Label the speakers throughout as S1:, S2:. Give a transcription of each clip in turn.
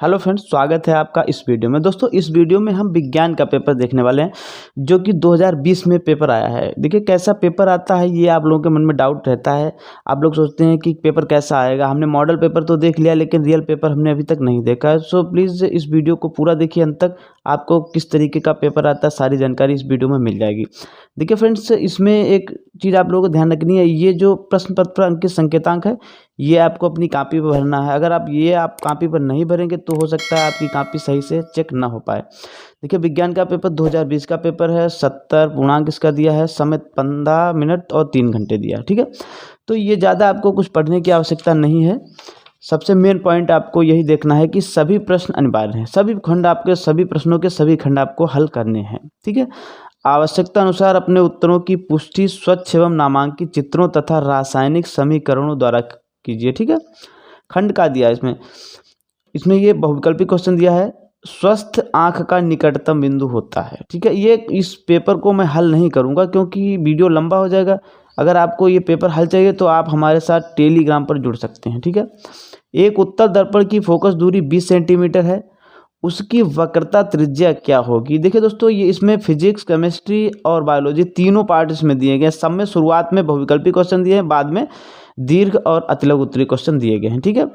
S1: Hello friends, स्वागत है आपका इस वीडियो में। दोस्तों, इस वीडियो में हम विज्ञान का पेपर देखने वाले हैं जो कि 2020 में पेपर आया है। देखिए कैसा पेपर आता है ये आप लोगों के मन में डाउट रहता है। आप लोग सोचते हैं कि पेपर कैसा आएगा। हमने मॉडल पेपर तो देख लिया लेकिन रियल पेपर हमने अभी तक नहीं देखा है। सो प्लीज़ इस वीडियो को पूरा देखिए अंत तक। आपको किस तरीके का पेपर आता है सारी जानकारी इस वीडियो में मिल जाएगी। देखिए फ्रेंड्स, इसमें एक चीज़ आप लोगों को ध्यान रखनी है, ये जो प्रश्न पत्र अंकित संकेतांक है ये आपको अपनी कॉपी पर भरना है। अगर आप कॉपी पर नहीं भरेंगे तो हो सकता है आपकी कॉपी सही से चेक ना हो पाए। देखिए विज्ञान का पेपर 2020 का पेपर है। 70 पूर्णांक इसका दिया है। समय 15 मिनट और 3 घंटे दिया है। ठीक है, तो ये ज़्यादा आपको कुछ पढ़ने की आवश्यकता नहीं है। सबसे मेन पॉइंट आपको यही देखना है कि सभी प्रश्न अनिवार्य हैं। सभी प्रश्नों के सभी खंड आपको हल करने हैं। ठीक है, आवश्यकता अनुसार अपने उत्तरों की पुष्टि स्वच्छ एवं नामांकित चित्रों तथा रासायनिक समीकरणों द्वारा कीजिए। ठीक है, खंड का दिया है इसमें ये बहुविकल्पी क्वेश्चन दिया है। स्वस्थ आंख का निकटतम बिंदु होता है। ठीक है, ये इस पेपर को मैं हल नहीं करूंगा क्योंकि वीडियो लंबा हो जाएगा। अगर आपको ये पेपर हल चाहिए तो आप हमारे साथ टेलीग्राम पर जुड़ सकते हैं। ठीक है, एक उत्तल दर्पण की फोकस दूरी 20 सेंटीमीटर है, उसकी वक्रता त्रिज्या क्या होगी। देखिए दोस्तों, ये इसमें फिजिक्स, केमिस्ट्री और बायोलॉजी तीनों पार्ट इसमें दिए गए हैं। सब में शुरुआत में बहुविकल्पी क्वेश्चन दिए हैं, बाद में दीर्घ और अतिलघु उत्तरीय क्वेश्चन दिए गए हैं। ठीक है,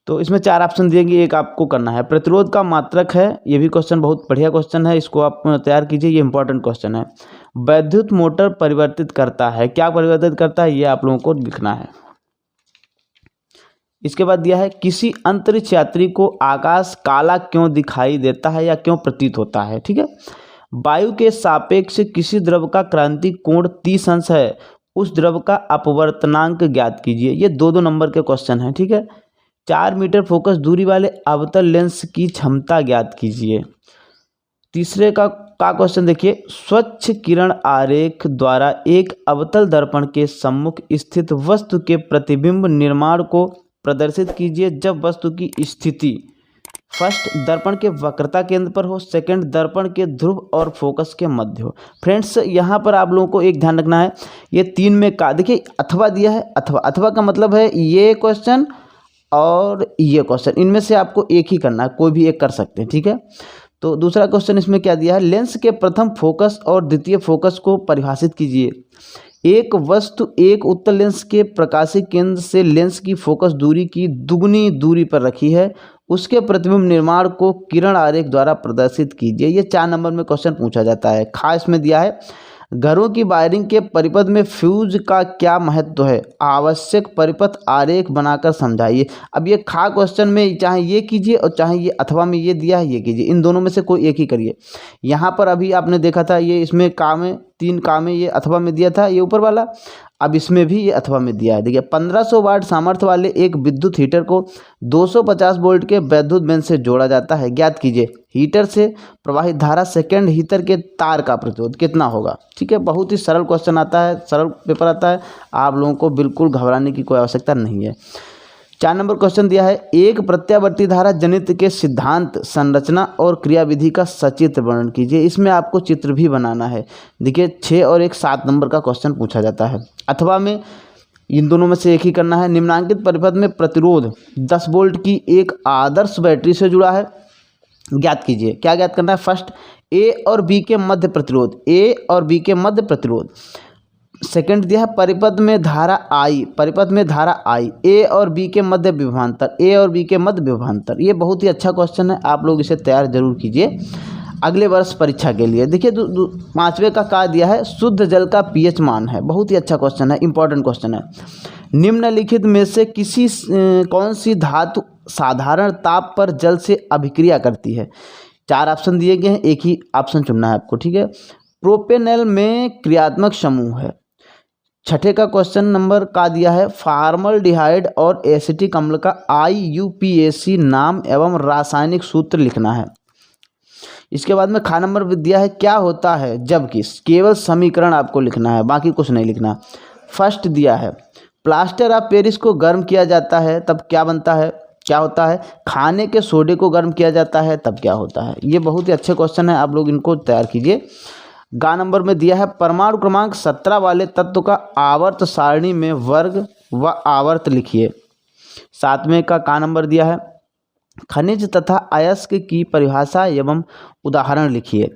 S1: तो इसमें 4 ऑप्शन दिएंगे, एक आपको करना है। प्रतिरोध का मात्रक है, ये भी क्वेश्चन बहुत बढ़िया क्वेश्चन है, इसको आप तैयार कीजिए, ये इंपॉर्टेंट क्वेश्चन है। वैद्युत मोटर परिवर्तित करता है, क्या परिवर्तित करता है ये आप लोगों को लिखना है। इसके बाद दिया है किसी अंतरिक्ष यात्री को आकाश काला क्यों दिखाई देता है या क्यों प्रतीत होता है। ठीक है, वायु के सापेक्ष किसी द्रव का क्रांतिक कोण 30 अंश है, उस द्रव का अपवर्तनांक ज्ञात कीजिए। ये 2-2 नंबर के क्वेश्चन हैं। ठीक है, 4 मीटर फोकस दूरी वाले अवतल लेंस की क्षमता ज्ञात कीजिए। तीसरे का क्वेश्चन देखिए, स्वच्छ किरण आरेख द्वारा एक अवतल दर्पण के सम्मुख स्थित वस्तु के प्रतिबिंब निर्माण को प्रदर्शित कीजिए जब वस्तु की स्थिति फर्स्ट दर्पण के वक्रता केंद्र पर हो, सेकंड दर्पण के ध्रुव और फोकस के मध्य हो। फ्रेंड्स, यहाँ पर आप लोगों को एक ध्यान रखना है, ये 3 में का देखिए अथवा दिया है। अथवा का मतलब है ये क्वेश्चन और ये क्वेश्चन, इनमें से आपको एक ही करना है, कोई भी एक कर सकते हैं। ठीक है, तो दूसरा क्वेश्चन इसमें क्या दिया है, लेंस के प्रथम फोकस और द्वितीय फोकस को परिभाषित कीजिए। एक वस्तु एक उत्तल लेंस के प्रकाशिक केंद्र से लेंस की फोकस दूरी की दुगुनी दूरी पर रखी है, उसके प्रतिबिंब निर्माण को किरण आरेख द्वारा प्रदर्शित कीजिए। ये 4 नंबर में क्वेश्चन पूछा जाता है। खास में दिया है, घरों की वायरिंग के परिपथ में फ्यूज का क्या महत्व है, आवश्यक परिपथ आरेख बनाकर समझाइए। अब ये खा क्वेश्चन में चाहे ये कीजिए और चाहे ये अथवा में ये दिया है ये कीजिए, इन दोनों में से कोई एक ही करिए। यहाँ पर अभी आपने देखा था ये इसमें का में 3 का में ये अथवा में दिया था ये ऊपर वाला, अब इसमें भी ये अथवा में दिया है। देखिए 1500 वाट सामर्थ्य वाले एक विद्युत हीटर को 250 वोल्ट के विद्युत बेंच से जोड़ा जाता है, ज्ञात कीजिए हीटर से प्रवाहित धारा सेकंड हीटर के तार का प्रतिरोध कितना होगा। ठीक है, बहुत ही सरल क्वेश्चन आता है, सरल पेपर आता है, आप लोगों को बिल्कुल घबराने की कोई आवश्यकता नहीं है। 4 नंबर क्वेश्चन दिया है, एक प्रत्यावर्ती धारा जनित के सिद्धांत, संरचना और क्रियाविधि का सचित्र वर्णन कीजिए। इसमें आपको चित्र भी बनाना है। देखिए 6 और 7 नंबर का क्वेश्चन पूछा जाता है। अथवा में इन दोनों में से एक ही करना है। निम्नांकित परिपथ में प्रतिरोध 10 वोल्ट की एक आदर्श बैटरी से जुड़ा है, ज्ञात कीजिए। क्या ज्ञात करना है, फर्स्ट ए और बी के मध्य प्रतिरोध, ए और बी के मध्य प्रतिरोध। सेकंड दिया है परिपथ में धारा आई, ए और बी के मध्य विभवांतर, ए और बी के मध्य विभवांतर। ये बहुत ही अच्छा क्वेश्चन है, आप लोग इसे तैयार जरूर कीजिए अगले वर्ष परीक्षा के लिए। देखिए 5वें का दिया है, शुद्ध जल का पीएच मान है, बहुत ही अच्छा क्वेश्चन है, इंपॉर्टेंट क्वेश्चन है। निम्नलिखित में से कौन सी धातु साधारण ताप पर जल से अभिक्रिया करती है। 4 ऑप्शन दिए गए हैं, एक ही ऑप्शन चुनना है आपको। ठीक है, प्रोपेनॉल में क्रियात्मक समूह है। 6ठे का क्वेश्चन नंबर का दिया है, फॉर्मल्डिहाइड और एसिटिक अम्ल का IUPAC नाम एवं रासायनिक सूत्र लिखना है। इसके बाद में खा नंबर दिया है, क्या होता है जबकि, केवल समीकरण आपको लिखना है, बाकी कुछ नहीं लिखना। फर्स्ट दिया है, प्लास्टर ऑफ पेरिस को गर्म किया जाता है तब क्या बनता है, क्या होता है। खाने के सोडे को गर्म किया जाता है तब क्या होता है। ये बहुत ही अच्छे क्वेश्चन है, आप लोग इनको तैयार कीजिए। गा नंबर में दिया है, परमाणु क्रमांक 17 वाले तत्व का आवर्त सारणी में वर्ग व आवर्त लिखिए। 7वें का नंबर दिया है, खनिज तथा अयस्क की परिभाषा एवं उदाहरण लिखिए।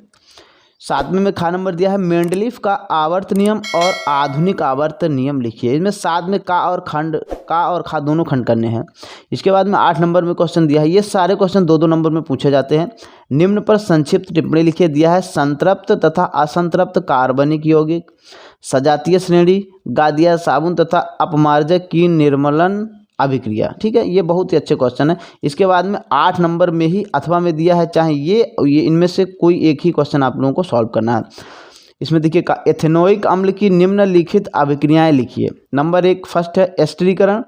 S1: 7वें में खा नंबर दिया है मेंडलीफ का आवर्त नियम और आधुनिक आवर्त नियम लिखिए। इसमें 7 में का और खा दोनों खंड करने हैं। इसके बाद में 8 नंबर में क्वेश्चन दिया है, ये सारे क्वेश्चन 2-2 नंबर में पूछे जाते हैं। निम्न पर संक्षिप्त टिप्पणी लिखिए। दिया है संतृप्त तथा असंतृप्त कार्बनिक यौगिक, सजातीय श्रेणी, गा दिया साबुन तथा अपमार्जक की निर्मलन अभिक्रिया। ठीक है, ये बहुत ही अच्छे क्वेश्चन है। इसके बाद में 8 नंबर में ही अथवा में दिया है, चाहे ये इनमें से कोई एक ही क्वेश्चन आप लोगों को सॉल्व करना है। इसमें देखिए एथेनोइक अम्ल की निम्नलिखित अभिक्रियाएं लिखिए। नंबर 1 फर्स्ट है एस्टरीकरण,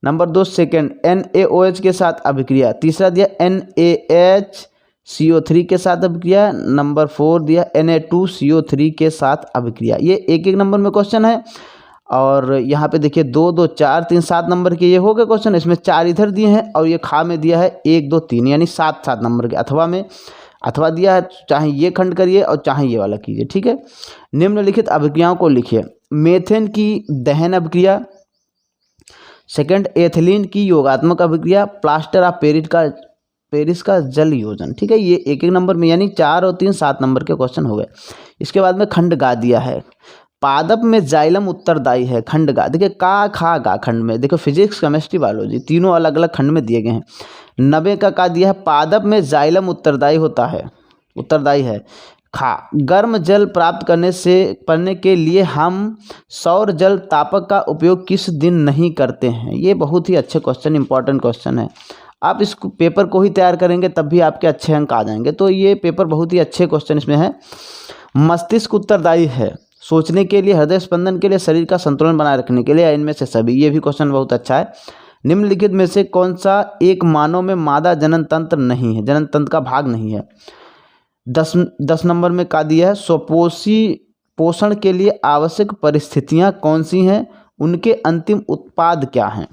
S1: नंबर 2 सेकेंड NaOH के साथ अभिक्रिया, तीसरा दिया NaHCO3 के साथ अभिक्रिया, नंबर 4 दिया Na2CO3 के साथ अभिक्रिया। ये एक एक नंबर में क्वेश्चन है। और यहाँ पे देखिए 2, 2, 4, 3, 7 नंबर के ये हो गए क्वेश्चन। इसमें 4 इधर दिए हैं और ये खा में दिया है 1, 2, 3 यानी 7 नंबर के। अथवा में अथवा दिया है, चाहे ये खंड करिए और चाहे ये वाला कीजिए। ठीक है, निम्नलिखित अभिक्रियाओं को लिखिए। मेथेन की दहन अभिक्रिया, सेकंड एथिलीन की योगात्मक अभिक्रिया, प्लास्टर ऑफ पेरिस का जल योजन। ठीक है, ये एक एक नंबर में यानी 4 और 3 7 नंबर के क्वेश्चन हो गए। इसके बाद में खंड गा दिया है, पादप में जाइलम उत्तरदायी है। खंड गा देखिए का खा गा खंड में देखो फिजिक्स केमिस्ट्री बायोलॉजी तीनों अलग अलग खंड में दिए गए हैं। 90 का दिया है पादप में जाइलम उत्तरदायी है। खा गर्म जल प्राप्त करने के लिए हम सौर जल तापक का उपयोग किस दिन नहीं करते हैं। ये बहुत ही अच्छे क्वेश्चन, इंपॉर्टेंट क्वेश्चन है। आप इस पेपर को ही तैयार करेंगे तब भी आपके अच्छे अंक आ जाएंगे। तो ये पेपर बहुत ही अच्छे क्वेश्चन इसमें है। मस्तिष्क उत्तरदायी है सोचने के लिए, हृदय स्पंदन के लिए, शरीर का संतुलन बनाए रखने के लिए, इनमें से सभी। ये भी क्वेश्चन बहुत अच्छा है। निम्नलिखित में से कौन सा एक मानव में मादा जनन तंत्र नहीं है, जनन तंत्र का भाग नहीं है। 10 नंबर में का दिया है स्वपोषी पोषण के लिए आवश्यक परिस्थितियां कौन सी हैं, उनके अंतिम उत्पाद क्या हैं।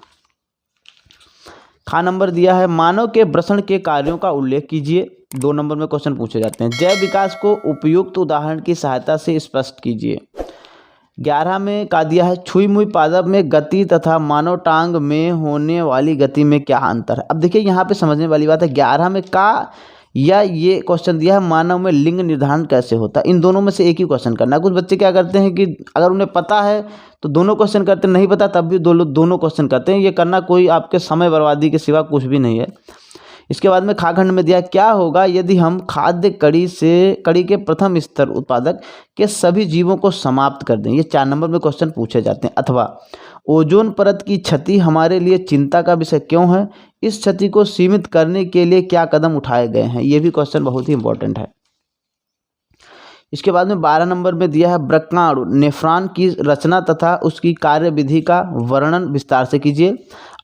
S1: खा नंबर दिया है मानव के वृषण के कार्यों का उल्लेख कीजिए। 2 नंबर में क्वेश्चन पूछे जाते हैं। जैव विकास को उपयुक्त उदाहरण की सहायता से स्पष्ट कीजिए। 11 में का दिया है छुई मुई पादप में गति तथा मानव टांग में होने वाली गति में क्या अंतर है। अब देखिए यहाँ पे समझने वाली बात है, 11 में का या ये क्वेश्चन दिया है मानव में लिंग निर्धारण कैसे होता है। इन दोनों में से एक ही क्वेश्चन करना है। कुछ बच्चे क्या करते हैं कि अगर उन्हें पता है तो दोनों क्वेश्चन करते, नहीं पता तब भी दोनों क्वेश्चन करते हैं। ये करना कोई आपके समय बर्बादी के सिवा कुछ भी नहीं है। इसके बाद में खा खंड में दिया क्या होगा यदि हम खाद्य कड़ी के प्रथम स्तर उत्पादक के सभी जीवों को समाप्त कर दें। ये 4 नंबर में क्वेश्चन पूछे जाते हैं। अथवा ओजोन परत की क्षति हमारे लिए चिंता का विषय क्यों है, इस क्षति को सीमित करने के लिए क्या कदम उठाए गए हैं। ये भी क्वेश्चन बहुत ही इंपॉर्टेंट है। इसके बाद में 12 नंबर में दिया है वृक्काणु नेफ्रॉन की रचना तथा उसकी कार्यविधि का वर्णन विस्तार से कीजिए।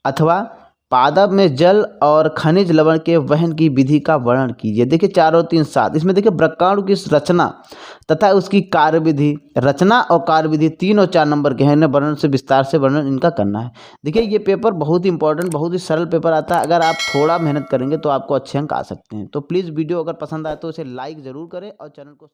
S1: अथवा पादप में जल और खनिज लवण के वहन की विधि का वर्णन कीजिए। देखिए 4 और 3 7। इसमें देखिए वृक्काणु की रचना तथा उसकी कार्यविधि, रचना और कार्यविधि 3 और 4 नंबर के हैं। इन्हें वर्णन से विस्तार से वर्णन इनका करना है। देखिए ये पेपर बहुत ही इंपॉर्टेंट, बहुत ही सरल पेपर आता है। अगर आप थोड़ा मेहनत करेंगे तो आपको अच्छे अंक आ सकते हैं। तो प्लीज़ वीडियो अगर पसंद आए तो इसे लाइक ज़रूर करें और चैनल को